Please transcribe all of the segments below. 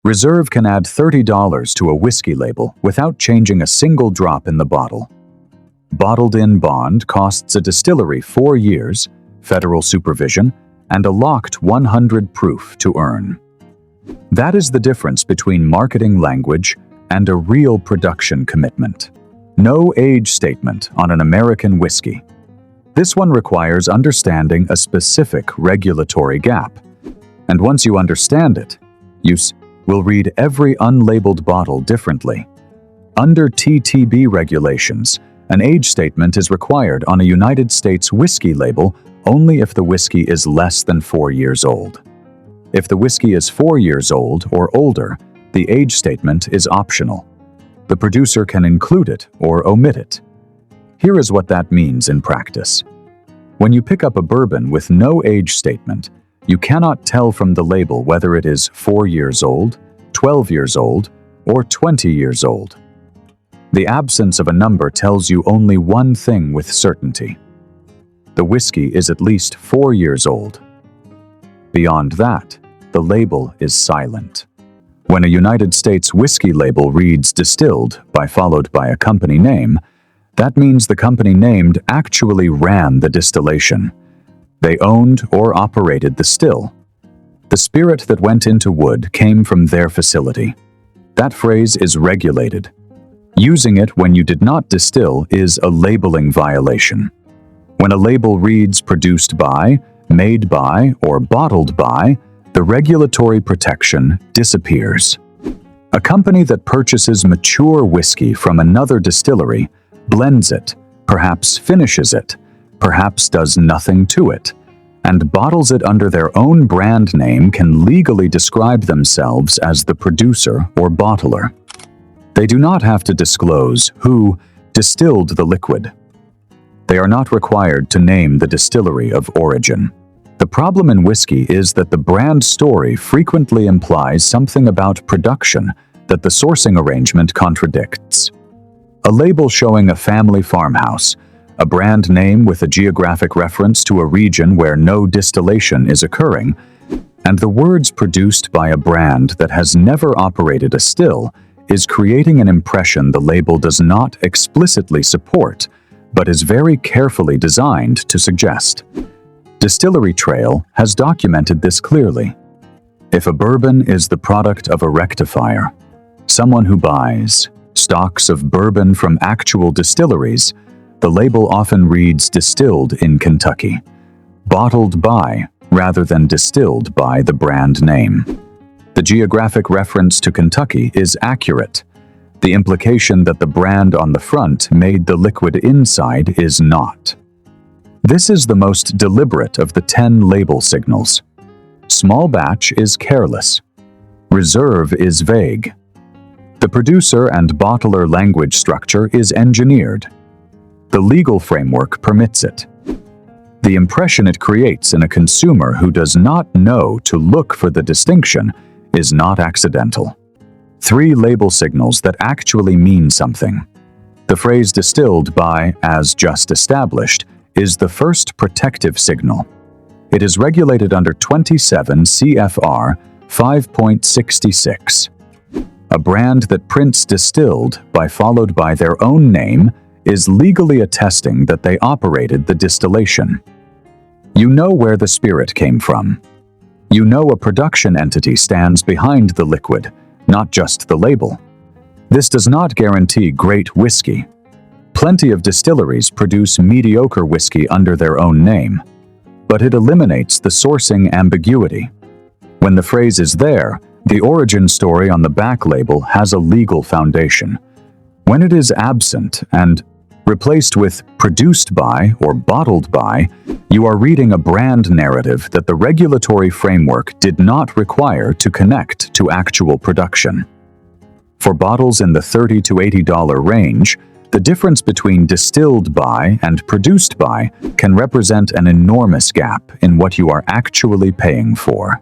Reserve can add $30 to a whiskey label without changing a single drop in the bottle. Bottled-in bond costs a distillery 4 years, federal supervision, and a locked 100 proof to earn. That is the difference between marketing language and a real production commitment. No age statement on an American whiskey. This one requires understanding a specific regulatory gap. And once you understand it, you will read every unlabeled bottle differently. Under TTB regulations, an age statement is required on a United States whiskey label only if the whiskey is less than 4 years old. If the whiskey is 4 years old or older, the age statement is optional. The producer can include it or omit it. Here is what that means in practice. When you pick up a bourbon with no age statement, you cannot tell from the label whether it is 4 years old, 12 years old, or 20 years old. The absence of a number tells you only one thing with certainty. The whiskey is at least 4 years old. Beyond that, the label is silent. When a United States whiskey label reads distilled followed by a company name, that means the company named actually ran the distillation. They owned or operated the still. The spirit that went into wood came from their facility. That phrase is regulated. Using it when you did not distill is a labeling violation. When a label reads produced by, made by, or bottled by, the regulatory protection disappears. A company that purchases mature whiskey from another distillery, blends it, perhaps finishes it, perhaps does nothing to it, and bottles it under their own brand name can legally describe themselves as the producer or bottler. They do not have to disclose who distilled the liquid. They are not required to name the distillery of origin. The problem in whiskey is that the brand story frequently implies something about production that the sourcing arrangement contradicts. A label showing a family farmhouse, a brand name with a geographic reference to a region where no distillation is occurring, and the words produced by a brand that has never operated a still is creating an impression the label does not explicitly support, but is very carefully designed to suggest. Distillery Trail has documented this clearly. If a bourbon is the product of a rectifier, someone who buys stocks of bourbon from actual distilleries, the label often reads distilled in Kentucky, bottled by rather than distilled by the brand name. The geographic reference to Kentucky is accurate. The implication that the brand on the front made the liquid inside is not. This is the most deliberate of the 10 label signals. Small batch is careless. Reserve is vague. The producer and bottler language structure is engineered. The legal framework permits it. The impression it creates in a consumer who does not know to look for the distinction is not accidental. 3 label signals that actually mean something. The phrase distilled by, as just established, is the first protective signal. It is regulated under 27 CFR 5.66. A brand that prints distilled followed by their own name is legally attesting that they operated the distillation. You know where the spirit came from. You know a production entity stands behind the liquid, not just the label. This does not guarantee great whiskey. Plenty of distilleries produce mediocre whiskey under their own name, but it eliminates the sourcing ambiguity. When the phrase is there, the origin story on the back label has a legal foundation. When it is absent and replaced with produced by or bottled by, you are reading a brand narrative that the regulatory framework did not require to connect to actual production. For bottles in the $30 to $80 range, the difference between distilled by and produced by can represent an enormous gap in what you are actually paying for.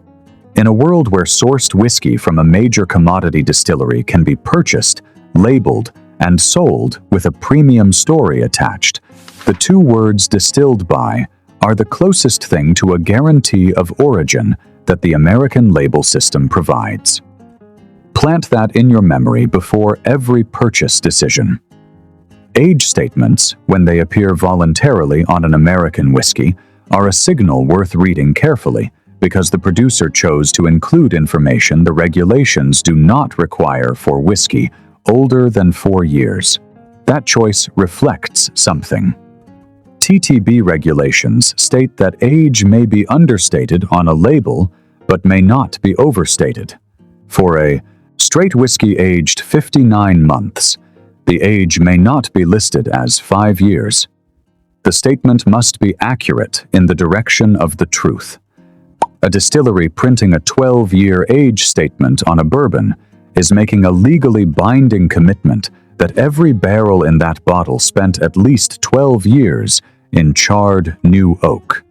In a world where sourced whiskey from a major commodity distillery can be purchased, labeled, and sold with a premium story attached, the 2 words distilled by are the closest thing to a guarantee of origin that the American label system provides. Plant that in your memory before every purchase decision. Age statements, when they appear voluntarily on an American whiskey, are a signal worth reading carefully because the producer chose to include information the regulations do not require for whiskey older than 4 years. That choice reflects something. TTB regulations state that age may be understated on a label, but may not be overstated. For a straight whiskey aged 59 months, the age may not be listed as 5 years. The statement must be accurate in the direction of the truth. A distillery printing a 12-year age statement on a bourbon is making a legally binding commitment that every barrel in that bottle spent at least 12 years in charred new oak.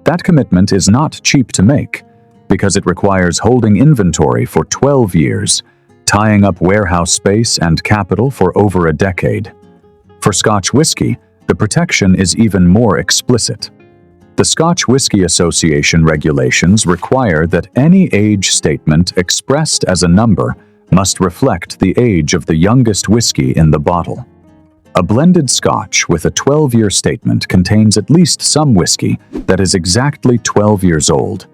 That commitment is not cheap to make because it requires holding inventory for 12 years, tying up warehouse space and capital for over a decade. For Scotch whiskey, the protection is even more explicit. The Scotch Whisky Association regulations require that any age statement expressed as a number must reflect the age of the youngest whiskey in the bottle. A blended Scotch with a 12-year statement contains at least some whiskey that is exactly 12 years old.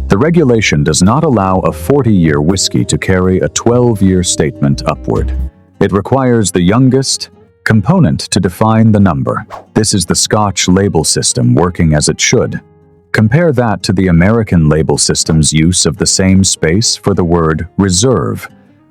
The regulation does not allow a 40-year whiskey to carry a 12-year statement upward. It requires the youngest component to define the number. This is the Scotch label system working as it should. Compare that to the American label system's use of the same space for the word reserve,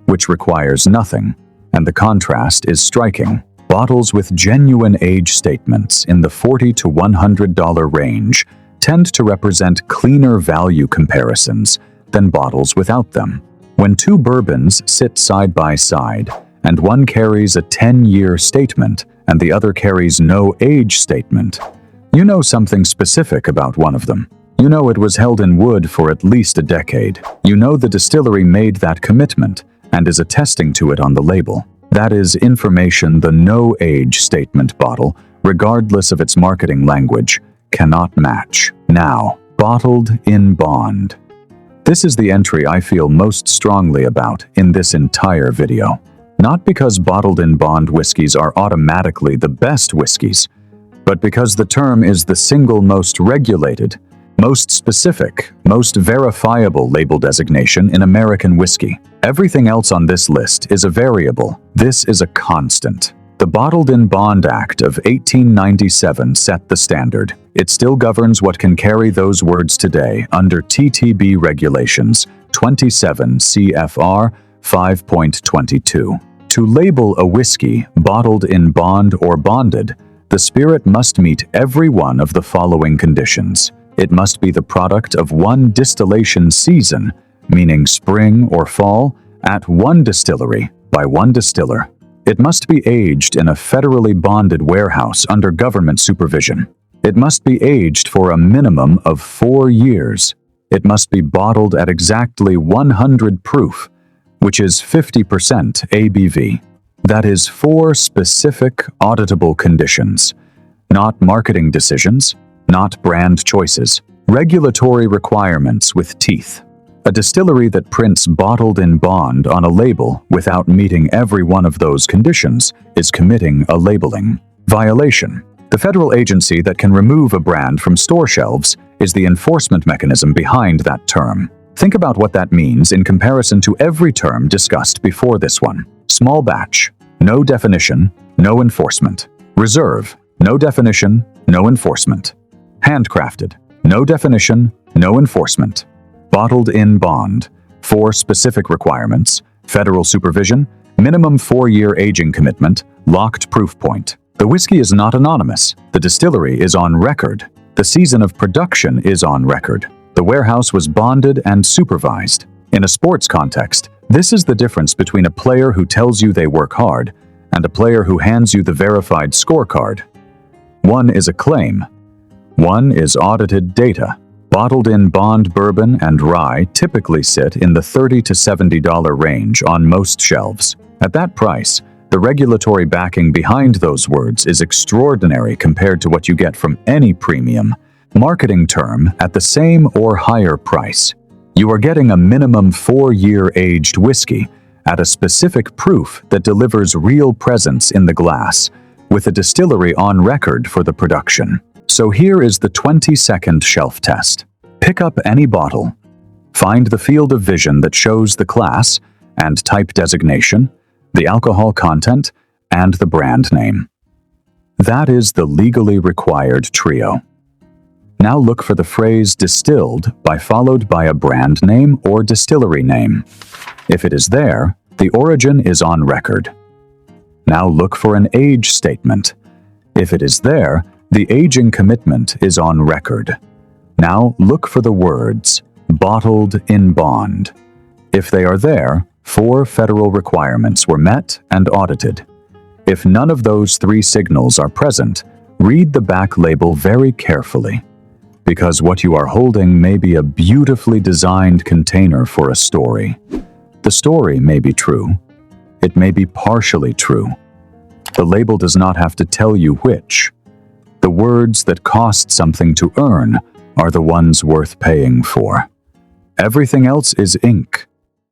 which requires nothing, and the contrast is striking. Bottles with genuine age statements in the $40 to $100 range tend to represent cleaner value comparisons than bottles without them. When two bourbons sit side by side, and one carries a 10-year statement and the other carries no age statement, you know something specific about one of them. You know it was held in wood for at least a decade. You know the distillery made that commitment and is attesting to it on the label. That is information the no age statement bottle, regardless of its marketing language, cannot match. Now, bottled in bond. This is the entry I feel most strongly about in this entire video. Not because bottled in bond whiskeys are automatically the best whiskeys, but because the term is the single most regulated, most specific, most verifiable label designation in American whiskey. Everything else on this list is a variable. This is a constant. The Bottled in Bond Act of 1897 set the standard. It still governs what can carry those words today under TTB regulations 27 CFR 5.22. To label a whiskey bottled in bond or bonded, the spirit must meet every one of the following conditions. It must be the product of one distillation season, meaning spring or fall, at one distillery by one distiller. It must be aged in a federally bonded warehouse under government supervision. It must be aged for a minimum of 4 years. It must be bottled at exactly 100 proof, which is 50% ABV. That is 4 specific auditable conditions, not marketing decisions, not brand choices, regulatory requirements with teeth. A distillery that prints bottled in bond on a label without meeting every one of those conditions is committing a labeling violation. The federal agency that can remove a brand from store shelves is the enforcement mechanism behind that term. Think about what that means in comparison to every term discussed before this one. Small batch, no definition, no enforcement. Reserve, no definition, no enforcement. Handcrafted, no definition, no enforcement. Bottled in bond, 4 specific requirements, federal supervision, minimum 4-year aging commitment, locked proof point. The whiskey is not anonymous. The distillery is on record. The season of production is on record. The warehouse was bonded and supervised. In a sports context, this is the difference between a player who tells you they work hard and a player who hands you the verified scorecard. One is a claim. One is audited data. Bottled in bond bourbon and rye typically sit in the $30 to $70 range on most shelves. At that price, the regulatory backing behind those words is extraordinary compared to what you get from any premium marketing term at the same or higher price. You are getting a minimum 4-year aged whiskey add a specific proof that delivers real presence in the glass, with a distillery on record for the production. So here is the 20-second shelf test. Pick up any bottle. Find the field of vision that shows the class and type designation, the alcohol content, and the brand name. That is the legally required trio. Now look for the phrase distilled followed by a brand name or distillery name. If it is there, the origin is on record. Now look for an age statement. If it is there, the aging commitment is on record. Now look for the words, bottled in bond. If they are there, 4 federal requirements were met and audited. If none of those 3 signals are present, read the back label very carefully, because what you are holding may be a beautifully designed container for a story. The story may be true. It may be partially true. The label does not have to tell you which. The words that cost something to earn are the ones worth paying for. Everything else is ink.